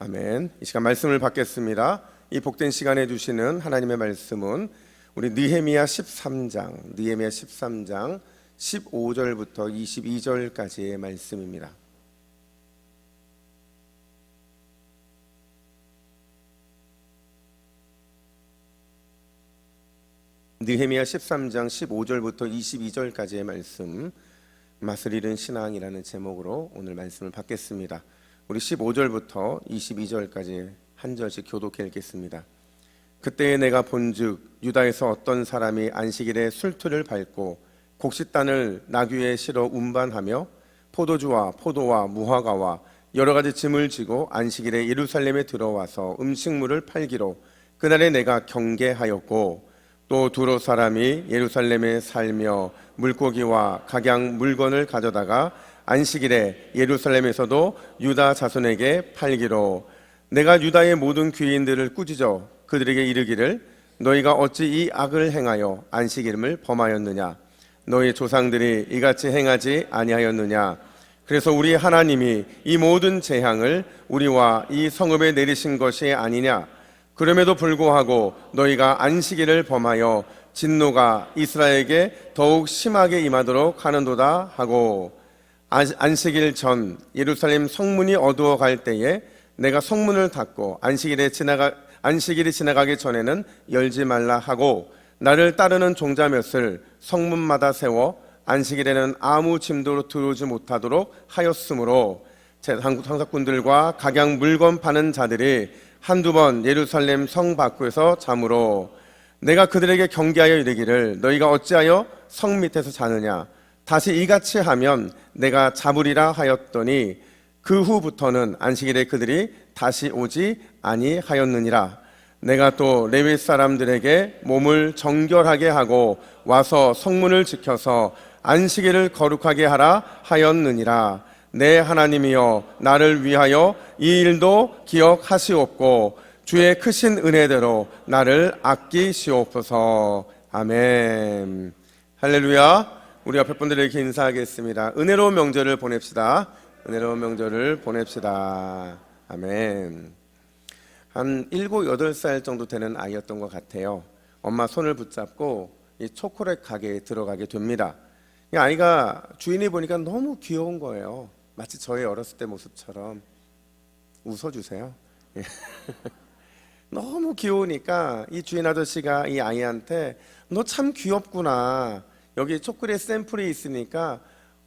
아멘. 이 시간 말씀을 받겠습니다. 이 복된 시간에 주시는 하나님의 말씀은 우리 느헤미야 13장 15절부터 22절까지의 말씀입니다. 느헤미야 13장 15절부터 22절까지의 말씀, 맛을 잃은 신앙이라는 제목으로 오늘 말씀을 받겠습니다. 우리 15절부터 22절까지 한 절씩 교독해 읽겠습니다. 그때에 내가 본즉 유다에서 어떤 사람이 안식일에 술틀을 밟고 곡식단을 나귀에 실어 운반하며 포도주와 포도와 무화과와 여러 가지 짐을 지고 안식일에 예루살렘에 들어와서 음식물을 팔기로 그날에 내가 경계하였고, 또 두로 사람이 예루살렘에 살며 물고기와 각양 물건을 가져다가 안식일에 예루살렘에서도 유다 자손에게 팔기로 내가 유다의 모든 귀인들을 꾸짖어 그들에게 이르기를 너희가 어찌 이 악을 행하여 안식일을 범하였느냐? 너희 조상들이 이같이 행하지 아니하였느냐? 그래서 우리 하나님이 이 모든 재앙을 우리와 이 성읍에 내리신 것이 아니냐? 그럼에도 불구하고 너희가 안식일을 범하여 진노가 이스라엘에게 더욱 심하게 임하도록 하는도다 하고, 안식일 전 예루살렘 성문이 어두워 갈 때에 내가 성문을 닫고 안식일이 지나가기 전에는 열지 말라 하고, 나를 따르는 종자 몇을 성문마다 세워 안식일에는 아무 짐도 들어오지 못하도록 하였으므로 상사꾼들과 각양 물건 파는 자들이 한두 번 예루살렘 성 밖에서 자므로 내가 그들에게 경계하여 이르기를 너희가 어찌하여 성 밑에서 자느냐? 다시 이같이 하면 내가 잡으리라 하였더니 그 후부터는 안식일에 그들이 다시 오지 아니하였느니라. 내가 또 레위 사람들에게 몸을 정결하게 하고 와서 성문을 지켜서 안식일을 거룩하게 하라 하였느니라. 내 하나님이여 나를 위하여 이 일도 기억하시옵고 주의 크신 은혜대로 나를 아끼시옵소서. 아멘. 할렐루야. 우리 옆에 분들에게 인사하겠습니다. 은혜로운 명절을 보냅시다. 은혜로운 명절을 보냅시다. 아멘. 한 7, 8살 정도 되는 아이였던 것 같아요. 엄마 손을 붙잡고 이 초콜릿 가게에 들어가게 됩니다. 이 아이가 주인이 보니까 너무 귀여운 거예요. 마치 저의 어렸을 때 모습처럼. 웃어주세요. 너무 귀여우니까 이 주인 아저씨가 이 아이한테 너 참 귀엽구나, 여기 초콜릿 샘플이 있으니까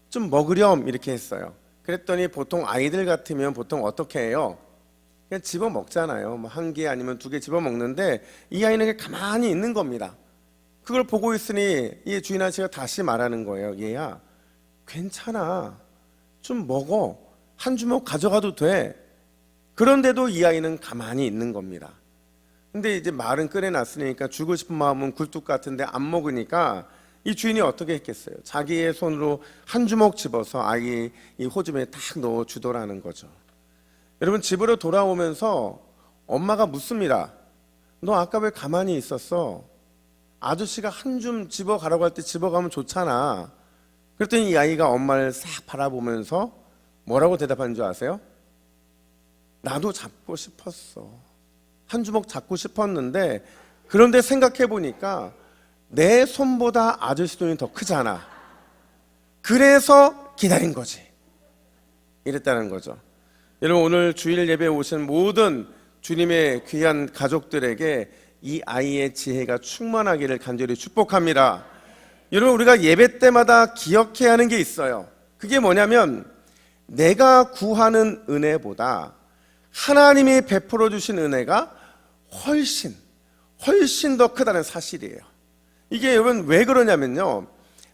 좀 먹으렴, 이렇게 했어요. 그랬더니 보통 아이들 같으면 보통 어떻게 해요? 그냥 집어 먹잖아요. 뭐 1개 아니면 2개 집어 먹는데 이 아이는 가만히 있는 겁니다. 그걸 보고 있으니 이 주인 아저씨가 다시 말하는 거예요. 얘야, 괜찮아, 좀 먹어, 한 주먹 가져가도 돼. 그런데도 이 아이는 가만히 있는 겁니다. 근데 이제 말은 꺼내놨으니까 주고 싶은 마음은 굴뚝 같은데 안 먹으니까 이 주인이 어떻게 했겠어요? 자기의 손으로 한 주먹 집어서 아이 이 호주머니에 딱 넣어주더라는 거죠. 여러분, 집으로 돌아오면서 엄마가 묻습니다. 너 아까 왜 가만히 있었어? 아저씨가 한 줌 집어가라고 할 때 집어가면 좋잖아. 그랬더니 이 아이가 엄마를 싹 바라보면서 뭐라고 대답하는 줄 아세요? 나도 잡고 싶었어. 한 주먹 잡고 싶었는데, 그런데 생각해 보니까 내 손보다 아저씨 손이 더 크잖아. 그래서 기다린 거지. 이랬다는 거죠. 여러분, 오늘 주일 예배에 오신 모든 주님의 귀한 가족들에게 이 아이의 지혜가 충만하기를 간절히 축복합니다. 여러분, 우리가 예배 때마다 기억해야 하는 게 있어요. 그게 뭐냐면 내가 구하는 은혜보다 하나님이 베풀어 주신 은혜가 훨씬 더 크다는 사실이에요. 이게 여러분 왜 그러냐면요,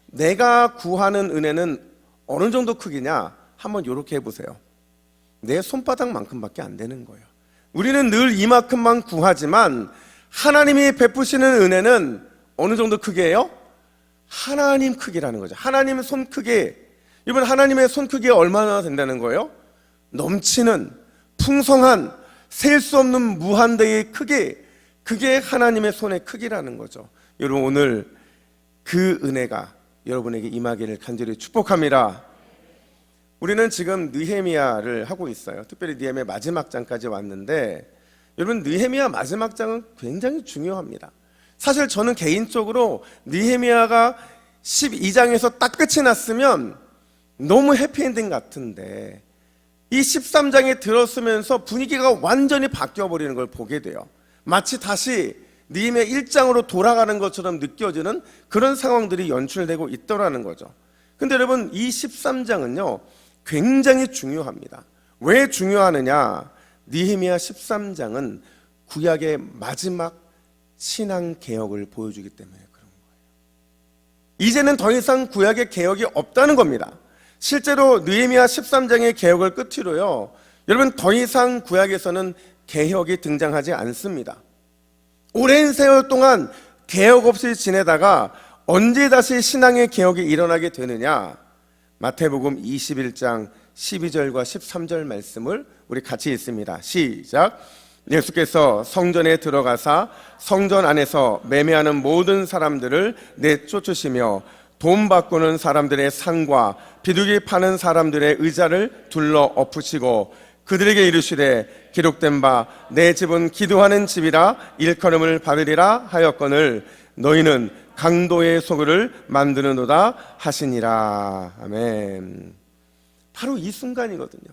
내가 구하는 은혜는 어느 정도 크기냐, 한번 이렇게 해보세요. 내 손바닥만큼밖에 안 되는 거예요. 우리는 늘 이만큼만 구하지만 하나님이 베푸시는 은혜는 어느 정도 크기예요? 하나님 크기라는 거죠. 하나님의 손 크기. 여러분, 하나님의 손 크기가 얼마나 된다는 거예요? 넘치는 풍성한 셀 수 없는 무한대의 크기, 그게 하나님의 손의 크기라는 거죠. 여러분, 오늘 그 은혜가 여러분에게 임하기를 간절히 축복합니다. 우리는 지금 느헤미야를 하고 있어요. 특별히 느헤미야 마지막 장까지 왔는데 여러분, 느헤미야 마지막 장은 굉장히 중요합니다. 사실 저는 개인적으로 느헤미야가 12장에서 딱 끝이 났으면 너무 해피엔딩 같은데 이 13장에 들었으면서 분위기가 완전히 바뀌어버리는 걸 보게 돼요. 마치 다시 느헤미야 1장으로 돌아가는 것처럼 느껴지는 그런 상황들이 연출되고 있더라는 거죠. 근데 여러분, 이 13장은요 굉장히 중요합니다. 왜 중요하느냐? 느헤미야 13장은 구약의 마지막 신앙 개혁을 보여주기 때문에 그런 거예요. 이제는 더 이상 구약의 개혁이 없다는 겁니다. 실제로 느헤미야 13장의 개혁을 끝으로요, 여러분, 더 이상 구약에서는 개혁이 등장하지 않습니다. 오랜 세월 동안 개혁 없이 지내다가 언제 다시 신앙의 개혁이 일어나게 되느냐? 마태복음 21장 12절과 13절 말씀을 우리 같이 읽습니다. 시작. 예수께서 성전에 들어가사 성전 안에서 매매하는 모든 사람들을 내쫓으시며 돈 바꾸는 사람들의 상과 비둘기 파는 사람들의 의자를 둘러 엎으시고 그들에게 이르시되 기록된 바 내 집은 기도하는 집이라 일컬음을 받으리라 하였거늘 너희는 강도의 소굴을 만드는도다 하시니라. 아멘. 바로 이 순간이거든요.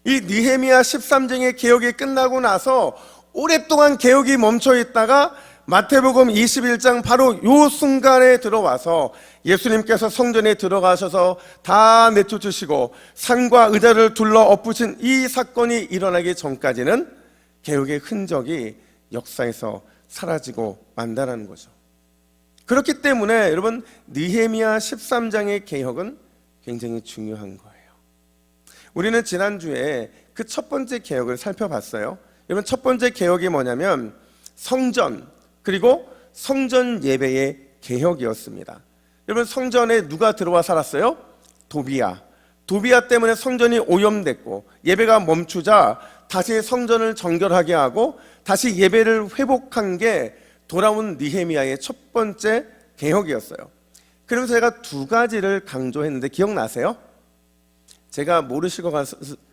이 느헤미야 13장의 개혁이 끝나고 나서 오랫동안 개혁이 멈춰 있다가 마태복음 21장 바로 이 순간에 들어와서 예수님께서 성전에 들어가셔서 다 내쫓으시고 상과 의자를 둘러 엎으신 이 사건이 일어나기 전까지는 개혁의 흔적이 역사에서 사라지고 만다라는 거죠. 그렇기 때문에 여러분, 느헤미야 13장의 개혁은 굉장히 중요한 거예요. 우리는 지난주에 그 첫 번째 개혁을 살펴봤어요. 여러분, 첫 번째 개혁이 뭐냐면 성전, 그리고 성전 예배의 개혁이었습니다. 여러분, 성전에 누가 들어와 살았어요? 도비야 때문에 성전이 오염됐고 예배가 멈추자 다시 성전을 정결하게 하고 다시 예배를 회복한 게 돌아온 느헤미야의 첫 번째 개혁이었어요. 그래서 제가 두 가지를 강조했는데 기억나세요? 제가 모르실 것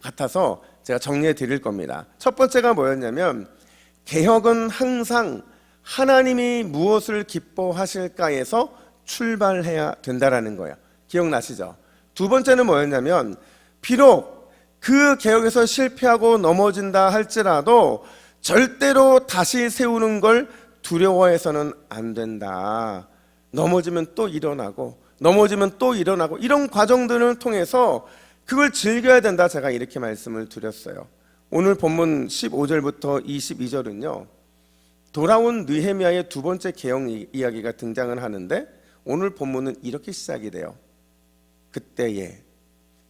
같아서 제가 정리해 드릴 겁니다. 첫 번째가 뭐였냐면 개혁은 항상 하나님이 무엇을 기뻐하실까에서 출발해야 된다라는 거예요. 기억나시죠? 두 번째는 뭐였냐면 비록 그 개혁에서 실패하고 넘어진다 할지라도 절대로 다시 세우는 걸 두려워해서는 안 된다. 넘어지면 또 일어나고 넘어지면 또 일어나고 이런 과정들을 통해서 그걸 즐겨야 된다. 제가 이렇게 말씀을 드렸어요. 오늘 본문 15절부터 22절은요 돌아온 느헤미야의 두 번째 개혁 이야기가 등장을 하는데 오늘 본문은 이렇게 시작이 돼요. 그때에.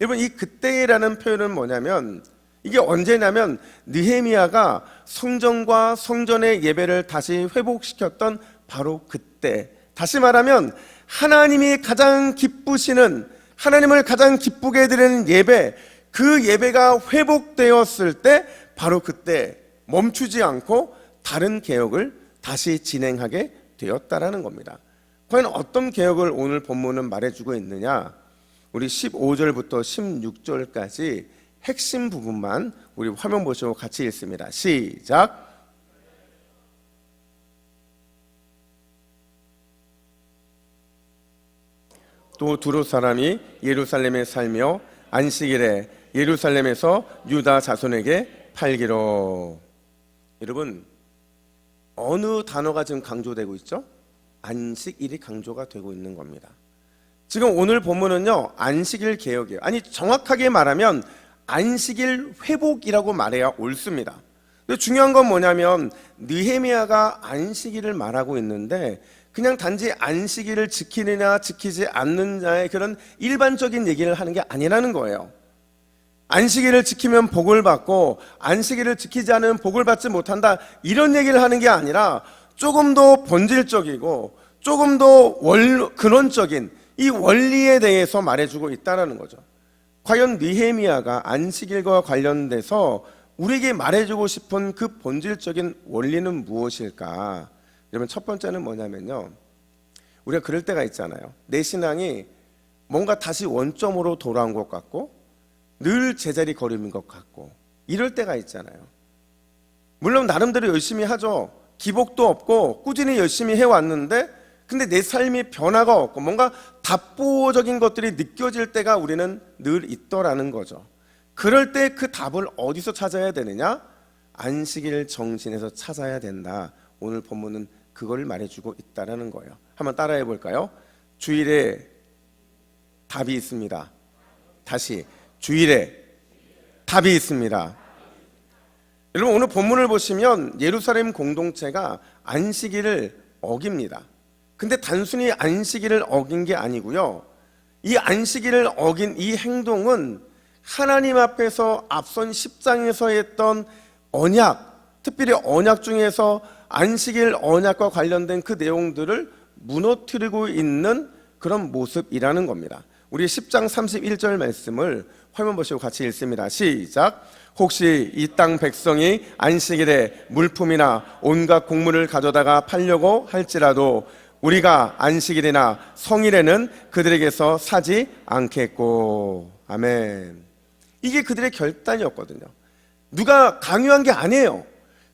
여러분, 이 그때에라는 표현은 뭐냐면 이게 언제냐면 느헤미야가 성전과 성전의 예배를 다시 회복시켰던 바로 그때. 다시 말하면 하나님이 가장 기쁘시는, 하나님을 가장 기쁘게 드리는 예배, 그 예배가 회복되었을 때 바로 그때 멈추지 않고 다른 개혁을 다시 진행하게 되었다라는 겁니다. 과연 어떤 개혁을 오늘 본문은 말해주고 있느냐? 우리 15절부터 16절까지 핵심 부분만 우리 화면 보시고 같이 읽습니다. 시작. 또 두로 사람이 예루살렘에 살며 안식일에 예루살렘에서 유다 자손에게 팔기로. 여러분, 어느 단어가 지금 강조되고 있죠? 안식일이 강조가 되고 있는 겁니다. 지금 오늘 본문은요 안식일 개혁이에요. 아니, 정확하게 말하면 안식일 회복이라고 말해야 옳습니다. 근데 중요한 건 뭐냐면 느헤미야가 안식일을 말하고 있는데 그냥 단지 안식일을 지키느냐 지키지 않느냐의 그런 일반적인 얘기를 하는 게 아니라는 거예요. 안식일을 지키면 복을 받고 안식일을 지키지 않으면 복을 받지 못한다, 이런 얘기를 하는 게 아니라 조금 더 본질적이고 조금 더 근원적인 이 원리에 대해서 말해주고 있다는 거죠. 과연 느헤미야가 안식일과 관련돼서 우리에게 말해주고 싶은 그 본질적인 원리는 무엇일까? 여러분, 첫 번째는 뭐냐면요, 우리가 그럴 때가 있잖아요. 내 신앙이 뭔가 다시 원점으로 돌아온 것 같고 늘 제자리 걸음인 것 같고 이럴 때가 있잖아요. 물론 나름대로 열심히 하죠. 기복도 없고 꾸준히 열심히 해왔는데 근데 내 삶이 변화가 없고 뭔가 답보적인 것들이 느껴질 때가 우리는 늘 있더라는 거죠. 그럴 때 그 답을 어디서 찾아야 되느냐? 안식일 정신에서 찾아야 된다. 오늘 본문은 그걸 말해주고 있다라는 거예요. 한번 따라해 볼까요? 주일에 답이 있습니다. 다시 주일에 답이 있습니다. 여러분 오늘 본문을 보시면 예루살렘 공동체가 안식일을 어깁니다. 근데 단순히 안식일을 어긴 게 아니고요. 이 안식일을 어긴 이 행동은 하나님 앞에서 앞선 10장에서 했던 언약, 특별히 언약 중에서 안식일 언약과 관련된 그 내용들을 무너뜨리고 있는 그런 모습이라는 겁니다. 우리 10장 31절 말씀을 화면 보시고 같이 읽습니다. 시작. 혹시 이 땅 백성이 안식일에 물품이나 온갖 곡물을 가져다가 팔려고 할지라도 우리가 안식일이나 성일에는 그들에게서 사지 않겠고. 아멘. 이게 그들의 결단이었거든요. 누가 강요한 게 아니에요.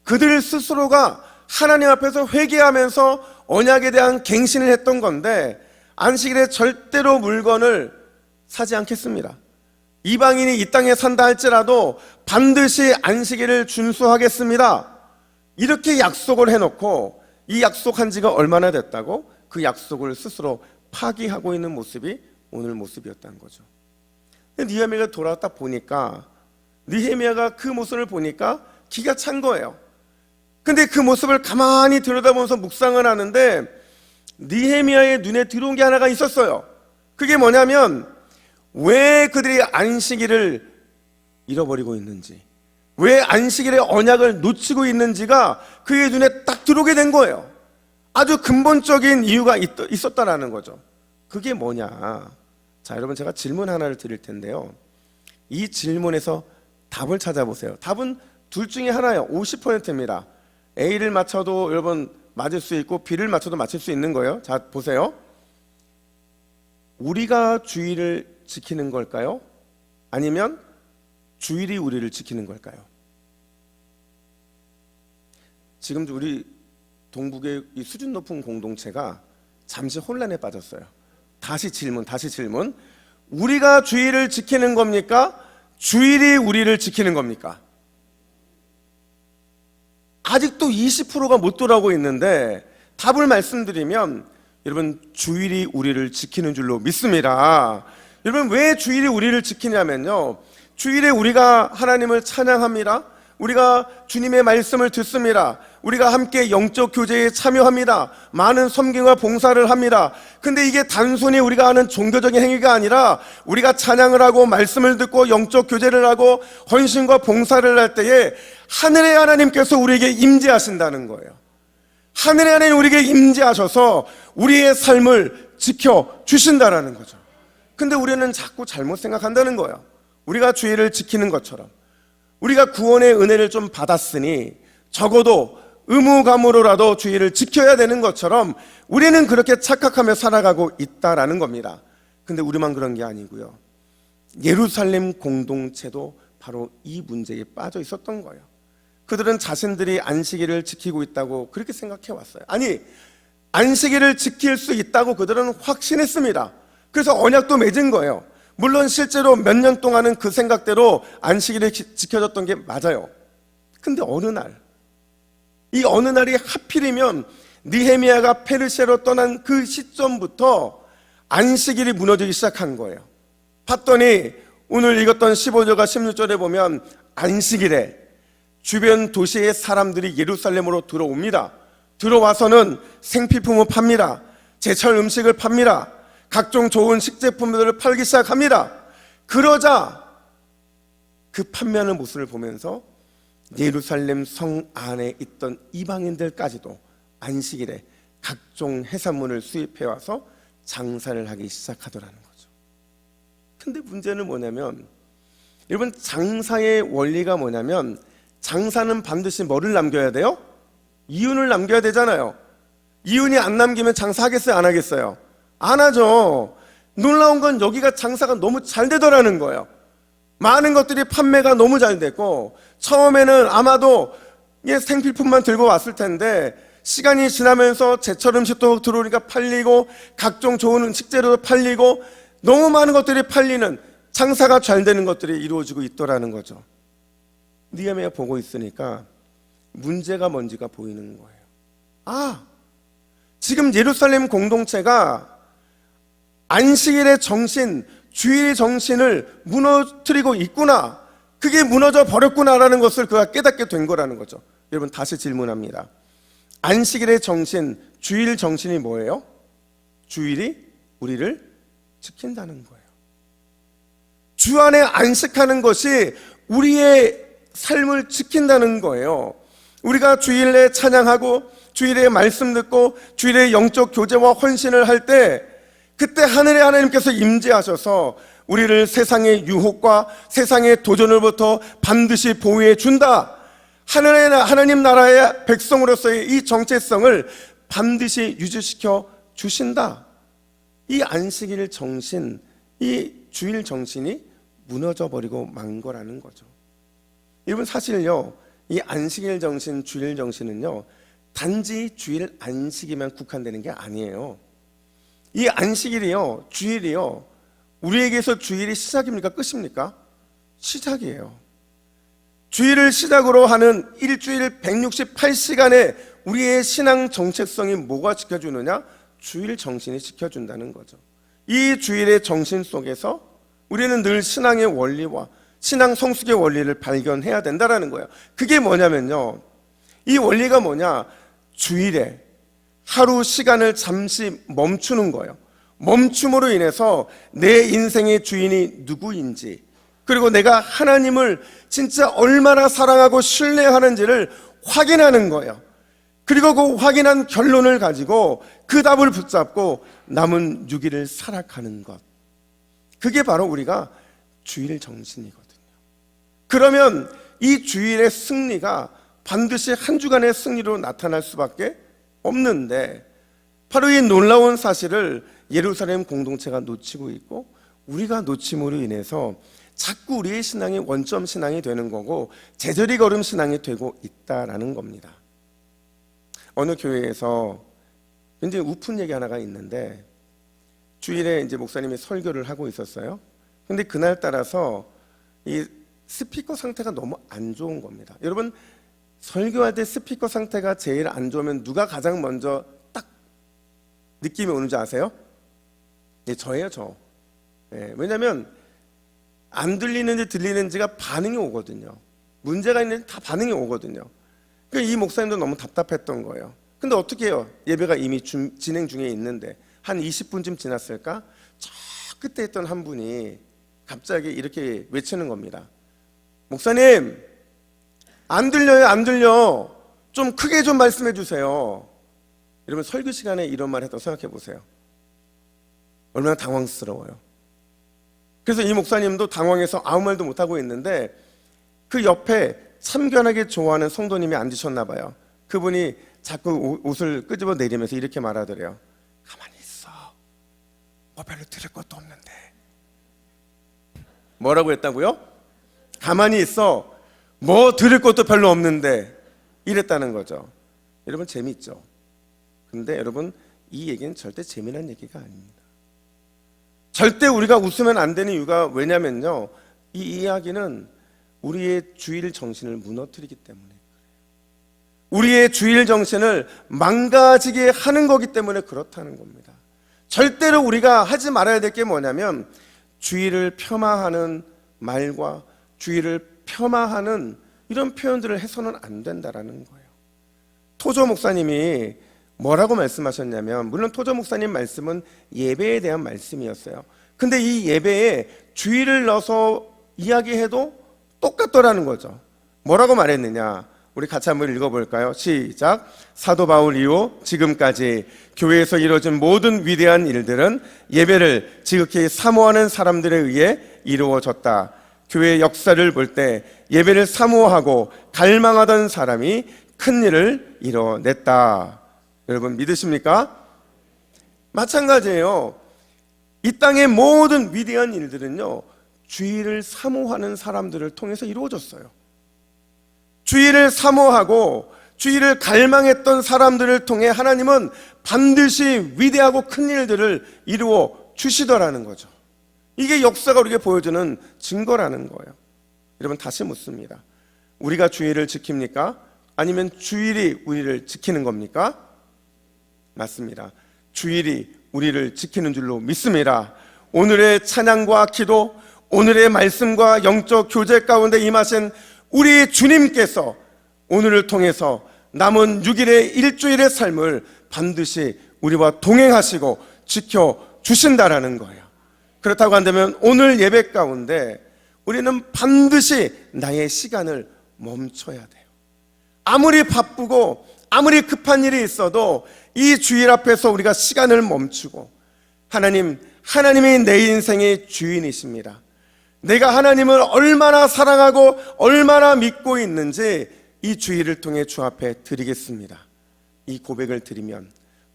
그들 스스로가 하나님 앞에서 회개하면서 언약에 대한 갱신을 했던 건데 안식일에 절대로 물건을 사지 않겠습니다. 이방인이 이 땅에 산다 할지라도 반드시 안식일을 준수하겠습니다. 이렇게 약속을 해놓고 이 약속한 지가 얼마나 됐다고 그 약속을 스스로 파기하고 있는 모습이 오늘 모습이었다는 거죠. 느헤미야가 돌아왔다 보니까 느헤미야가 그 모습을 보니까 기가 찬 거예요. 근데 그 모습을 가만히 들여다보면서 묵상을 하는데 느헤미야의 눈에 들어온 게 하나가 있었어요. 그게 뭐냐면 왜 그들이 안식일을 잃어버리고 있는지, 왜 안식일의 언약을 놓치고 있는지가 그의 눈에 딱 들어오게 된 거예요. 아주 근본적인 이유가 있었다라는 거죠. 그게 뭐냐? 자, 여러분 제가 질문 하나를 드릴 텐데요. 이 질문에서 답을 찾아보세요. 답은 둘 중에 하나예요. 50%입니다. A를 맞춰도 여러분 맞을 수 있고 B를 맞춰도 맞출 수 있는 거예요. 자, 보세요. 우리가 주일을 지키는 걸까요? 아니면 주일이 우리를 지키는 걸까요? 지금 우리 동북의 이 수준 높은 공동체가 잠시 혼란에 빠졌어요. 다시 질문. 우리가 주일을 지키는 겁니까? 주일이 우리를 지키는 겁니까? 아직도 20%가 못 돌아오고 있는데 답을 말씀드리면 여러분 주일이 우리를 지키는 줄로 믿습니다. 여러분 왜 주일이 우리를 지키냐면요, 주일에 우리가 하나님을 찬양합니다. 우리가 주님의 말씀을 듣습니다. 우리가 함께 영적 교제에 참여합니다. 많은 섬김과 봉사를 합니다. 근데 이게 단순히 우리가 하는 종교적인 행위가 아니라 우리가 찬양을 하고 말씀을 듣고 영적 교제를 하고 헌신과 봉사를 할 때에 하늘의 하나님께서 우리에게 임재하신다는 거예요. 하늘의 하나님 우리에게 임재하셔서 우리의 삶을 지켜주신다라는 거죠. 근데 우리는 자꾸 잘못 생각한다는 거예요. 우리가 주일을 지키는 것처럼 우리가 구원의 은혜를 좀 받았으니 적어도 의무감으로라도 주일을 지켜야 되는 것처럼 우리는 그렇게 착각하며 살아가고 있다라는 겁니다. 근데 우리만 그런 게 아니고요, 예루살렘 공동체도 바로 이 문제에 빠져 있었던 거예요. 그들은 자신들이 안식일을 지키고 있다고 그렇게 생각해 왔어요. 아니, 안식일을 지킬 수 있다고 그들은 확신했습니다. 그래서 언약도 맺은 거예요. 물론 실제로 몇 년 동안은 그 생각대로 안식일이 지켜졌던 게 맞아요. 근데 어느 날이 하필이면 느헤미야가 페르시아로 떠난 그 시점부터 안식일이 무너지기 시작한 거예요. 봤더니 오늘 읽었던 15절과 16절에 보면 안식일에 주변 도시의 사람들이 예루살렘으로 들어옵니다. 들어와서는 생필품을 팝니다. 제철 음식을 팝니다. 각종 좋은 식제품들을 팔기 시작합니다. 그러자 그 판매하는 모습을 보면서 예루살렘 성 안에 있던 이방인들까지도 안식일에 각종 해산물을 수입해와서 장사를 하기 시작하더라는 거죠. 근데 문제는 뭐냐면 여러분, 장사의 원리가 뭐냐면 장사는 반드시 뭐를 남겨야 돼요? 이윤을 남겨야 되잖아요. 이윤이 안 남기면 장사하겠어요? 안 하겠어요? 안 하죠. 놀라운 건 여기가 장사가 너무 잘 되더라는 거예요. 많은 것들이 판매가 너무 잘 됐고, 처음에는 아마도 생필품만 들고 왔을 텐데 시간이 지나면서 제철 음식도 들어오니까 팔리고, 각종 좋은 식재료도 팔리고, 너무 많은 것들이 팔리는, 장사가 잘 되는 것들이 이루어지고 있더라는 거죠. 느헤미야 보고 있으니까 문제가 뭔지가 보이는 거예요. 아, 지금 예루살렘 공동체가 안식일의 정신, 주일의 정신을 무너뜨리고 있구나, 그게 무너져 버렸구나라는 것을 그가 깨닫게 된 거라는 거죠. 여러분, 다시 질문합니다. 안식일의 정신, 주일 정신이 뭐예요? 주일이 우리를 지킨다는 거예요. 주 안에 안식하는 것이 우리의 삶을 지킨다는 거예요. 우리가 주일에 찬양하고 주일에 말씀 듣고 주일에 영적 교제와 헌신을 할 때, 그때 하늘의 하나님께서 임재하셔서 우리를 세상의 유혹과 세상의 도전으로부터 반드시 보호해 준다. 하늘의 하나님 나라의 백성으로서의 이 정체성을 반드시 유지시켜 주신다. 이 안식일 정신, 이 주일 정신이 무너져 버리고 만 거라는 거죠. 여러분, 사실요, 이 안식일 정신, 주일 정신은요, 단지 주일 안식이만 국한되는 게 아니에요. 이 안식일이요, 주일이요, 우리에게서 주일이 시작입니까? 끝입니까? 시작이에요. 주일을 시작으로 하는 일주일 168시간에 우리의 신앙 정체성이 뭐가 지켜주느냐? 주일 정신이 지켜준다는 거죠. 이 주일의 정신 속에서 우리는 늘 신앙의 원리와 신앙 성숙의 원리를 발견해야 된다는 거예요. 그게 뭐냐면요, 이 원리가 뭐냐? 주일에 하루 시간을 잠시 멈추는 거예요. 멈춤으로 인해서 내 인생의 주인이 누구인지, 그리고 내가 하나님을 진짜 얼마나 사랑하고 신뢰하는지를 확인하는 거예요. 그리고 그 확인한 결론을 가지고 그 답을 붙잡고 남은 6일을 살아가는 것, 그게 바로 우리가 주일 정신이거든요. 그러면 이 주일의 승리가 반드시 한 주간의 승리로 나타날 수밖에 없는데, 바로 이 놀라운 사실을 예루살렘 공동체가 놓치고 있고, 우리가 놓침으로 인해서 자꾸 우리의 신앙이 원점 신앙이 되는 거고 제자리 걸음 신앙이 되고 있다라는 겁니다. 어느 교회에서 굉장히 우픈 얘기 하나가 있는데, 주일에 이제 목사님이 설교를 하고 있었어요. 근데 그날 따라서 이 스피커 상태가 너무 안 좋은 겁니다. 여러분, 설교할 때 스피커 상태가 제일 안 좋으면 누가 가장 먼저 딱 느낌이 오는지 아세요? 네, 저예요, 저. 네, 왜냐하면 안 들리는지 들리는지가 반응이 오거든요. 문제가 있는지 다 반응이 오거든요. 그러니까 이 목사님도 너무 답답했던 거예요. 근데 어떻게 해요? 예배가 이미 진행 중에 있는데 한 20분쯤 지났을까? 저 끝에 있던 한 분이 갑자기 이렇게 외치는 겁니다. 목사님, 안 들려요, 안 들려. 좀 크게 좀 말씀해 주세요. 여러분, 설교 시간에 이런 말 했다고 생각해 보세요. 얼마나 당황스러워요. 그래서 이 목사님도 당황해서 아무 말도 못하고 있는데, 그 옆에 참견하게 좋아하는 성도님이 앉으셨나 봐요. 그분이 자꾸 옷을 끄집어 내리면서 이렇게 말하더래요. 가만히 있어. 뭐 별로 들을 것도 없는데. 뭐라고 했다고요? 가만히 있어. 뭐 들을 것도 별로 없는데. 이랬다는 거죠. 여러분, 재미있죠? 근데 여러분, 이 얘기는 절대 재미난 얘기가 아닙니다. 절대 우리가 웃으면 안 되는 이유가 왜냐면요, 이 이야기는 우리의 주일 정신을 무너뜨리기 때문에 그래요. 우리의 주일 정신을 망가지게 하는 거기 때문에 그렇다는 겁니다. 절대로 우리가 하지 말아야 될 게 뭐냐면, 주일을 폄하하는 말과 주일을 폄하하는 이런 표현들을 해서는 안 된다라는 거예요. 토저 목사님이 뭐라고 말씀하셨냐면, 물론 토저 목사님 말씀은 예배에 대한 말씀이었어요. 근데 이 예배에 주일을 넣어서 이야기해도 똑같더라는 거죠. 뭐라고 말했느냐? 우리 같이 한번 읽어볼까요? 시작. 사도 바울 이후 지금까지 교회에서 이루어진 모든 위대한 일들은 예배를 지극히 사모하는 사람들에 의해 이루어졌다. 교회의 역사를 볼 때 예배를 사모하고 갈망하던 사람이 큰 일을 이뤄냈다. 여러분, 믿으십니까? 마찬가지예요. 이 땅의 모든 위대한 일들은요, 주일을 사모하는 사람들을 통해서 이루어졌어요. 주일을 사모하고 주일을 갈망했던 사람들을 통해 하나님은 반드시 위대하고 큰 일들을 이루어 주시더라는 거죠. 이게 역사가 우리에게 보여주는 증거라는 거예요. 여러분, 다시 묻습니다. 우리가 주일을 지킵니까? 아니면 주일이 우리를 지키는 겁니까? 맞습니다. 주일이 우리를 지키는 줄로 믿습니다. 오늘의 찬양과 기도, 오늘의 말씀과 영적 교제 가운데 임하신 우리 주님께서 오늘을 통해서 남은 6일의 일주일의 삶을 반드시 우리와 동행하시고 지켜주신다라는 거예요. 그렇다고 한다면 오늘 예배 가운데 우리는 반드시 나의 시간을 멈춰야 돼요. 아무리 바쁘고 아무리 급한 일이 있어도 이 주일 앞에서 우리가 시간을 멈추고 하나님이 내 인생의 주인이십니다. 내가 하나님을 얼마나 사랑하고 얼마나 믿고 있는지 이 주일을 통해 주 앞에 드리겠습니다. 이 고백을 드리면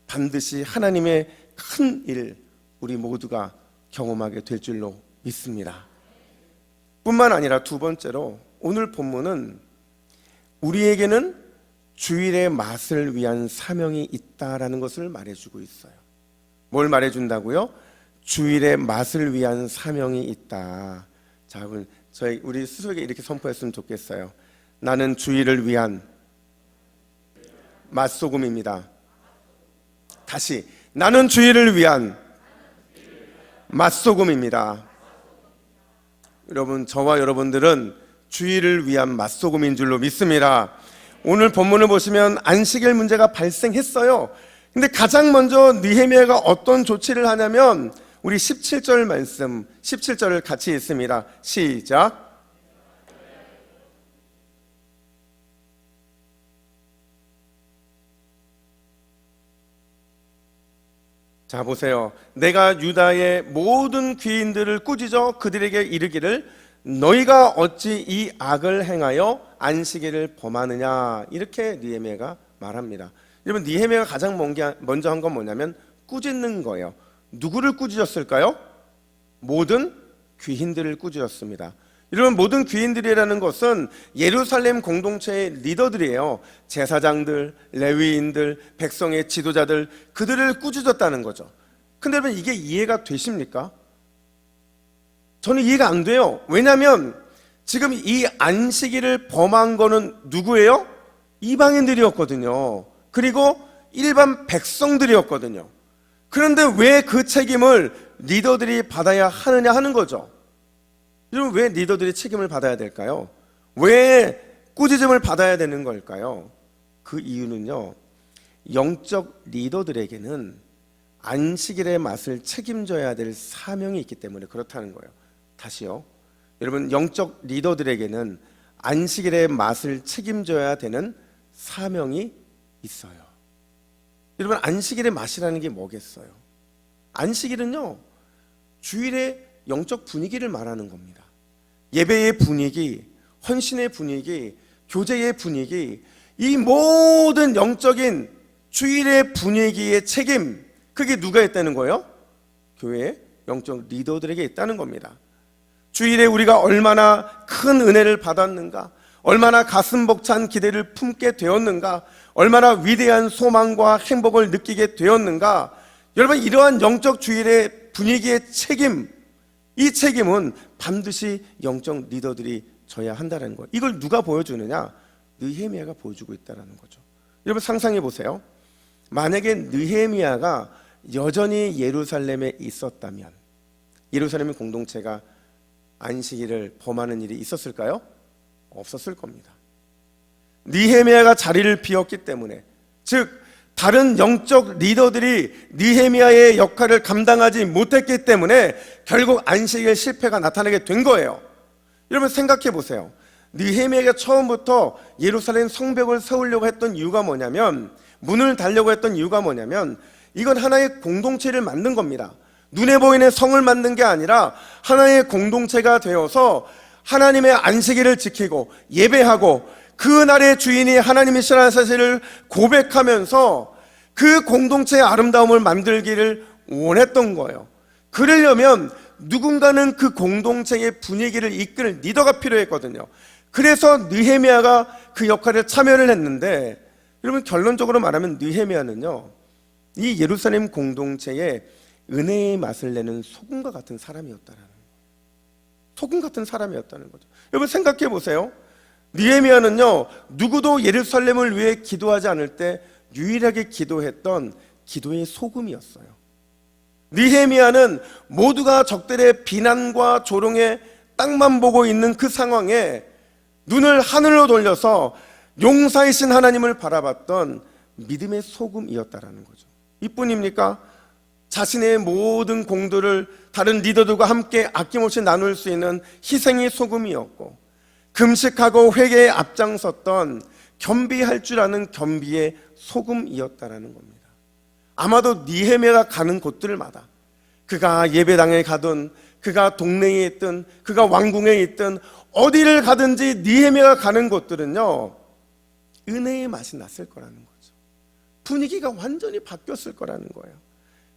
반드시 하나님의 큰 일 우리 모두가 경험하게 될 줄로 믿습니다. 뿐만 아니라 두 번째로 오늘 본문은 우리에게는 주일의 맛을 위한 사명이 있다라는 것을 말해주고 있어요. 뭘 말해준다고요? 주일의 맛을 위한 사명이 있다. 자, 우리 스스로에게 이렇게 선포했으면 좋겠어요. 나는 주일을 위한 맛소금입니다. 다시, 나는 주일을 위한 맛소금입니다. 여러분, 저와 여러분들은 주일을 위한 맛소금인 줄로 믿습니다. 오늘 본문을 보시면 안식일 문제가 발생했어요. 근데 가장 먼저 느헤미야가 어떤 조치를 하냐면 우리 17절 말씀, 17절을 같이 읽습니다. 시작. 자, 보세요. 내가 유다의 모든 귀인들을 꾸짖어 그들에게 이르기를 너희가 어찌 이 악을 행하여 안식일을 범하느냐, 이렇게 느헤미야가 말합니다. 여러분, 느헤미야가 가장 먼저 한 건 뭐냐면 꾸짖는 거예요. 누구를 꾸짖었을까요? 모든 귀인들을 꾸짖었습니다. 여러분, 모든 귀인들이라는 것은 예루살렘 공동체의 리더들이에요. 제사장들, 레위인들, 백성의 지도자들, 그들을 꾸짖었다는 거죠. 근데 여러분, 이게 이해가 되십니까? 저는 이해가 안 돼요. 왜냐하면 지금 이 안식일을 범한 거는 누구예요? 이방인들이었거든요. 그리고 일반 백성들이었거든요. 그런데 왜 그 책임을 리더들이 받아야 하느냐 하는 거죠. 여러분, 왜 리더들이 책임을 받아야 될까요? 왜 꾸짖음을 받아야 되는 걸까요? 그 이유는요, 영적 리더들에게는 안식일의 맛을 책임져야 될 사명이 있기 때문에 그렇다는 거예요. 다시요. 여러분, 영적 리더들에게는 안식일의 맛을 책임져야 되는 사명이 있어요. 여러분, 안식일의 맛이라는 게 뭐겠어요? 안식일은요, 주일의 영적 분위기를 말하는 겁니다. 예배의 분위기, 헌신의 분위기, 교제의 분위기, 이 모든 영적인 주일의 분위기의 책임, 그게 누가 있다는 거예요? 교회의 영적 리더들에게 있다는 겁니다. 주일에 우리가 얼마나 큰 은혜를 받았는가, 얼마나 가슴 벅찬 기대를 품게 되었는가, 얼마나 위대한 소망과 행복을 느끼게 되었는가. 여러분, 이러한 영적 주일의 분위기의 책임, 이 책임은 반드시 영적 리더들이 져야 한다는 거예요. 이걸 누가 보여주느냐? 느헤미야가 보여주고 있다는 거죠. 여러분, 상상해 보세요. 만약에 느헤미야가 여전히 예루살렘에 있었다면 예루살렘의 공동체가 안식일을 범하는 일이 있었을까요? 없었을 겁니다. 느헤미야가 자리를 비웠기 때문에, 즉 다른 영적 리더들이 느헤미야의 역할을 감당하지 못했기 때문에 결국 안식일 실패가 나타나게 된 거예요. 여러분, 생각해 보세요. 느헤미야가 처음부터 예루살렘 성벽을 세우려고 했던 이유가 뭐냐면, 문을 달려고 했던 이유가 뭐냐면, 이건 하나의 공동체를 만든 겁니다. 눈에 보이는 성을 만든 게 아니라 하나의 공동체가 되어서 하나님의 안식일을 지키고 예배하고 그 날의 주인이 하나님이시라는 사실을 고백하면서 그 공동체의 아름다움을 만들기를 원했던 거예요. 그러려면 누군가는 그 공동체의 분위기를 이끌 리더가 필요했거든요. 그래서 느헤미야가 그 역할에 참여를 했는데, 여러분 결론적으로 말하면 느헤미야는요, 이 예루살렘 공동체에 은혜의 맛을 내는 소금과 같은 사람이었다라는 거예요. 소금 같은 사람이었다는 거죠. 여러분 생각해 보세요. 느헤미야는요, 누구도 예루살렘을 위해 기도하지 않을 때 유일하게 기도했던 기도의 소금이었어요. 느헤미야는 모두가 적들의 비난과 조롱에 땅만 보고 있는 그 상황에 눈을 하늘로 돌려서 용사이신 하나님을 바라봤던 믿음의 소금이었다라는 거죠. 이뿐입니까? 자신의 모든 공들을 다른 리더들과 함께 아낌없이 나눌 수 있는 희생의 소금이었고, 금식하고 회개에 앞장섰던 겸비할 줄 아는 겸비의 소금이었다라는 겁니다. 아마도 느헤미야가 가는 곳들마다, 그가 예배당에 가든 그가 동네에 있든 그가 왕궁에 있든 어디를 가든지 느헤미야가 가는 곳들은요, 은혜의 맛이 났을 거라는 거죠. 분위기가 완전히 바뀌었을 거라는 거예요.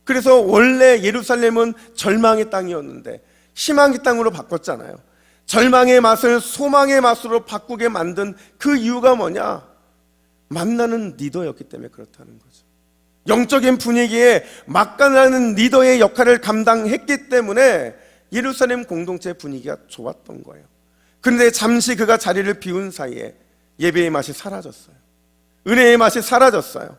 그래서 원래 예루살렘은 절망의 땅이었는데 희망의 땅으로 바꿨잖아요. 절망의 맛을 소망의 맛으로 바꾸게 만든 그 이유가 뭐냐? 만나는 리더였기 때문에 그렇다는 거죠. 영적인 분위기에 막강하는 리더의 역할을 감당했기 때문에 예루살렘 공동체 분위기가 좋았던 거예요. 그런데 잠시 그가 자리를 비운 사이에 예배의 맛이 사라졌어요. 은혜의 맛이 사라졌어요.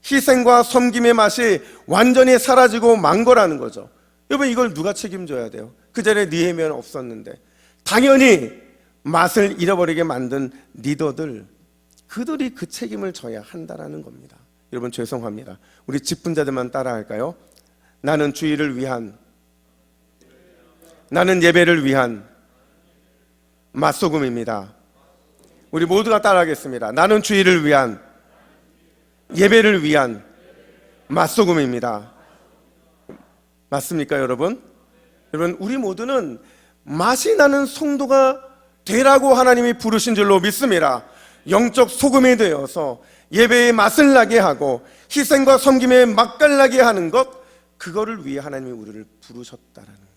희생과 섬김의 맛이 완전히 사라지고 만 거라는 거죠. 여러분 이걸 누가 책임져야 돼요? 그 자리에 느헤미야는 없었는데, 당연히 맛을 잃어버리게 만든 리더들, 그들이 그 책임을 져야 한다라는 겁니다. 여러분 죄송합니다. 우리 직분자들만 따라할까요? 나는 주의를 위한, 나는 예배를 위한 맛소금입니다. 우리 모두가 따라하겠습니다. 나는 주의를 위한, 예배를 위한 맛소금입니다. 맞습니까 여러분? 여러분 우리 모두는 맛이 나는 성도가 되라고 하나님이 부르신 줄로 믿습니다. 영적 소금이 되어서 예배의 맛을 나게 하고 희생과 섬김에 맛깔나게 하는 것, 그거를 위해 하나님이 우리를 부르셨다라는 거예요.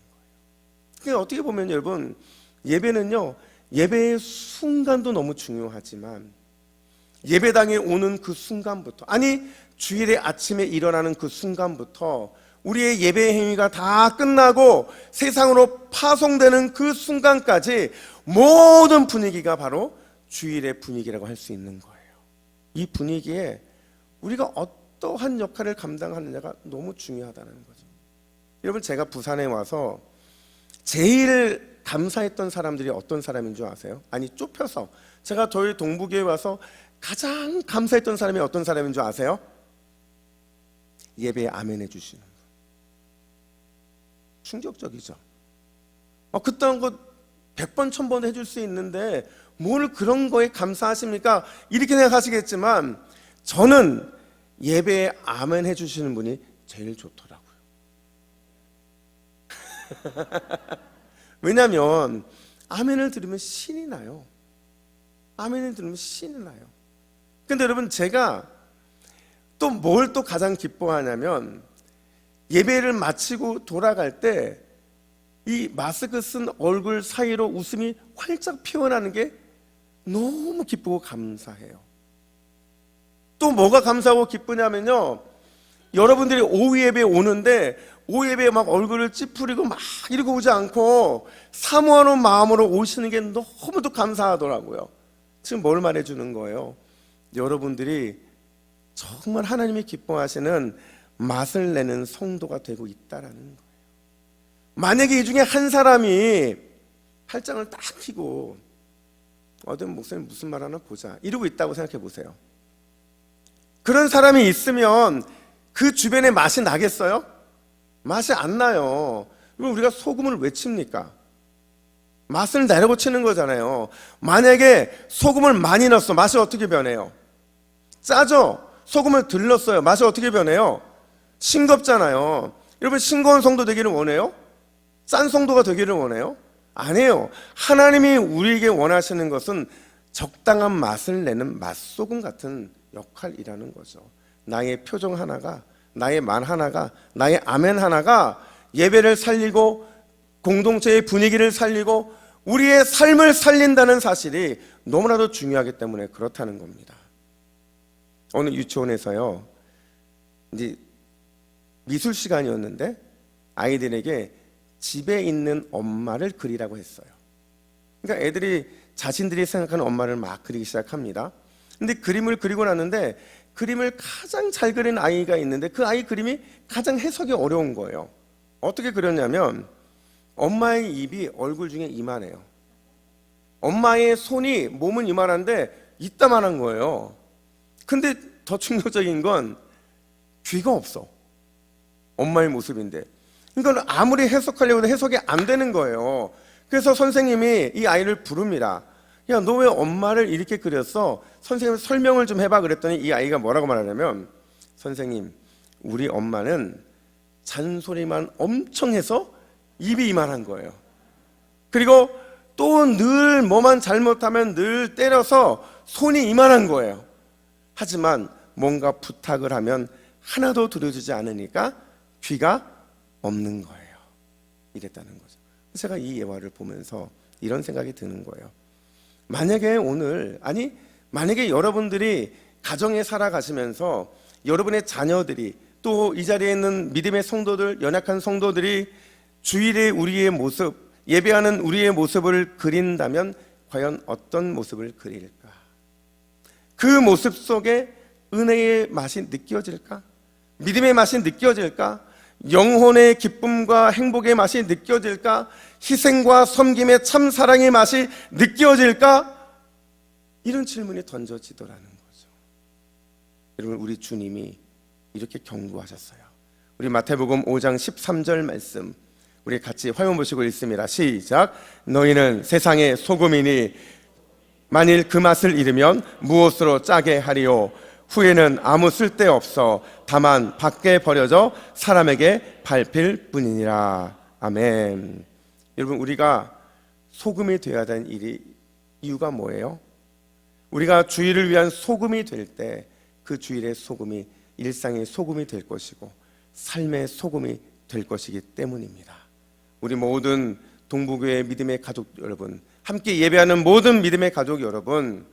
그러니까 어떻게 보면 여러분, 예배는요, 예배의 순간도 너무 중요하지만 예배당에 오는 그 순간부터, 아니 주일에 아침에 일어나는 그 순간부터 우리의 예배 행위가 다 끝나고 세상으로 파송되는 그 순간까지 모든 분위기가 바로 주일의 분위기라고 할 수 있는 거예요. 이 분위기에 우리가 어떠한 역할을 감당하느냐가 너무 중요하다는 거죠. 여러분 제가 부산에 와서 제일 감사했던 사람들이 어떤 사람인 줄 아세요? 아니 좁혀서 제가 저희 동북에 와서 가장 감사했던 사람이 어떤 사람인 줄 아세요? 예배에 아멘 해주시는 분. 충격적이죠. 그딴 거 100번 1000번 해줄 수 있는데 뭘 그런 거에 감사하십니까? 이렇게 생각하시겠지만 저는 예배에 아멘 해주시는 분이 제일 좋더라고요. 왜냐하면 아멘을 들으면 신이 나요. 아멘을 들으면 신이 나요. 근데 여러분 제가 또 뭘 또 가장 기뻐하냐면 예배를 마치고 돌아갈 때 이 마스크 쓴 얼굴 사이로 웃음이 활짝 피어나는 게 너무 기쁘고 감사해요. 또 뭐가 감사하고 기쁘냐면요, 여러분들이 오후 예배에 오는데 오후 예배에 막 얼굴을 찌푸리고 막 이러고 오지 않고 사모하는 마음으로 오시는 게 너무도 감사하더라고요. 지금 뭘 말해주는 거예요? 여러분들이 정말 하나님이 기뻐하시는 맛을 내는 성도가 되고 있다라는 거예요. 만약에 이 중에 한 사람이 팔짱을 딱 피고 어떤 목사님 무슨 말 하나 보자 이러고 있다고 생각해 보세요. 그런 사람이 있으면 그 주변에 맛이 나겠어요? 맛이 안 나요. 그럼 우리가 소금을 왜 칩니까? 맛을 내려고 치는 거잖아요. 만약에 소금을 많이 넣었어, 맛이 어떻게 변해요? 짜죠? 소금을 덜 넣었어요, 맛이 어떻게 변해요? 싱겁잖아요. 여러분 싱거운 성도 되기를 원해요? 짠 성도가 되기를 원해요? 아니에요. 하나님이 우리에게 원하시는 것은 적당한 맛을 내는 맛소금 같은 역할이라는 거죠. 나의 표정 하나가, 나의 말 하나가, 나의 아멘 하나가 예배를 살리고 공동체의 분위기를 살리고 우리의 삶을 살린다는 사실이 너무나도 중요하기 때문에 그렇다는 겁니다. 오늘 유치원에서요, 이제 미술 시간이었는데 아이들에게 집에 있는 엄마를 그리라고 했어요. 그러니까 애들이 자신들이 생각하는 엄마를 막 그리기 시작합니다. 근데 그림을 그리고 났는데 그림을 가장 잘 그린 아이가 있는데 그 아이 그림이 가장 해석이 어려운 거예요. 어떻게 그렸냐면 엄마의 입이 얼굴 중에 이만해요. 엄마의 손이 몸은 이만한데 이따만한 거예요. 근데 더 충격적인 건 귀가 없어. 엄마의 모습인데. 그러니까 아무리 해석하려고 해도 해석이 안 되는 거예요. 그래서 선생님이 이 아이를 부릅니다. 야, 너 왜 엄마를 이렇게 그렸어? 선생님 설명을 좀 해봐. 그랬더니 이 아이가 뭐라고 말하냐면, 선생님, 우리 엄마는 잔소리만 엄청 해서 입이 이만한 거예요. 그리고 또 늘 뭐만 잘못하면 늘 때려서 손이 이만한 거예요. 하지만 뭔가 부탁을 하면 하나도 들어주지 않으니까 귀가 없는 거예요. 이랬다는 거죠. 제가 이 예화를 보면서 이런 생각이 드는 거예요. 만약에 만약에 여러분들이 가정에 살아가시면서 여러분의 자녀들이 또 이 자리에 있는 믿음의 성도들, 연약한 성도들이 주일에 우리의 모습, 예배하는 우리의 모습을 그린다면 과연 어떤 모습을 그릴까? 그 모습 속에 은혜의 맛이 느껴질까? 믿음의 맛이 느껴질까? 영혼의 기쁨과 행복의 맛이 느껴질까? 희생과 섬김의 참 사랑의 맛이 느껴질까? 이런 질문이 던져지더라는 거죠. 여러분, 우리 주님이 이렇게 경고하셨어요. 우리 마태복음 5장 13절 말씀 우리 같이 화면 보시고 읽습니다. 시작. 너희는 세상의 소금이니 만일 그 맛을 잃으면 무엇으로 짜게 하리요? 후에는 아무 쓸데없어 다만 밖에 버려져 사람에게 밟힐 뿐이니라. 아멘. 여러분, 우리가 소금이 되어야 되는 이유가 뭐예요? 우리가 주일을 위한 소금이 될 때 그 주일의 소금이 일상의 소금이 될 것이고 삶의 소금이 될 것이기 때문입니다. 우리 모든 동부교회 믿음의 가족 여러분, 함께 예배하는 모든 믿음의 가족 여러분,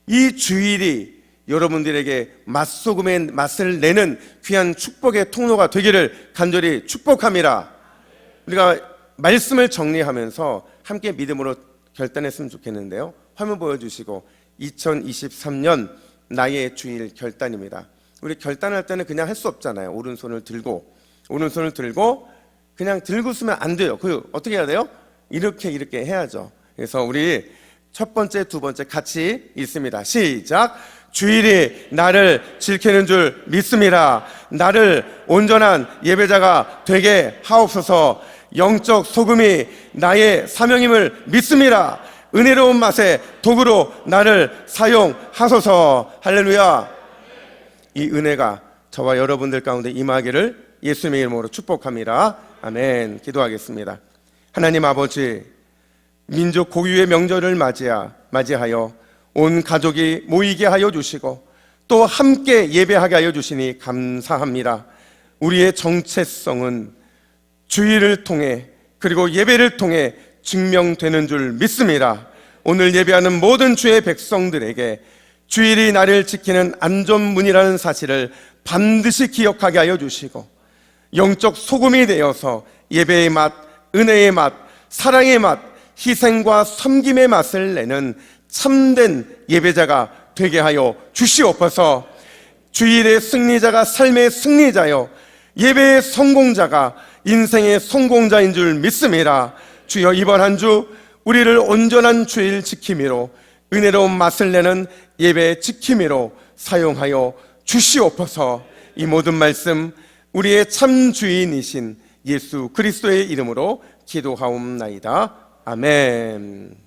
이 주일이 여러분들에게 맛소금의 맛을 내는 귀한 축복의 통로가 되기를 간절히 축복합니다. 우리가 말씀을 정리하면서 함께 믿음으로 결단했으면 좋겠는데요. 화면 보여주시고 2023년 나의 주일 결단입니다. 우리 결단할 때는 그냥 할 수 없잖아요. 오른손을 들고 그냥 들고 쓰면 안 돼요. 어떻게 해야 돼요? 이렇게 해야죠. 그래서 우리 첫 번째, 두 번째 같이 읽습니다. 시작. 주일이 나를 지키는 줄 믿습니다. 나를 온전한 예배자가 되게 하옵소서. 영적 소금이 나의 사명임을 믿습니다. 은혜로운 맛의 도구로 나를 사용하소서. 할렐루야. 이 은혜가 저와 여러분들 가운데 임하기를 예수님의 이름으로 축복합니다. 아멘. 기도하겠습니다. 하나님 아버지, 민족 고유의 명절을 맞이하여 온 가족이 모이게 하여 주시고 또 함께 예배하게 하여 주시니 감사합니다. 우리의 정체성은 주일을 통해 그리고 예배를 통해 증명되는 줄 믿습니다. 오늘 예배하는 모든 주의 백성들에게 주일이 나를 지키는 안전문이라는 사실을 반드시 기억하게 하여 주시고 영적 소금이 되어서 예배의 맛, 은혜의 맛, 사랑의 맛, 희생과 섬김의 맛을 내는 참된 예배자가 되게 하여 주시옵소서. 주일의 승리자가 삶의 승리자요, 예배의 성공자가 인생의 성공자인 줄 믿습니다. 주여, 이번 한 주 우리를 온전한 주일 지킴이로 은혜로운 맛을 내는 예배 지킴이로 사용하여 주시옵소서. 이 모든 말씀 우리의 참 주인이신 예수 그리스도의 이름으로 기도하옵나이다. 아멘.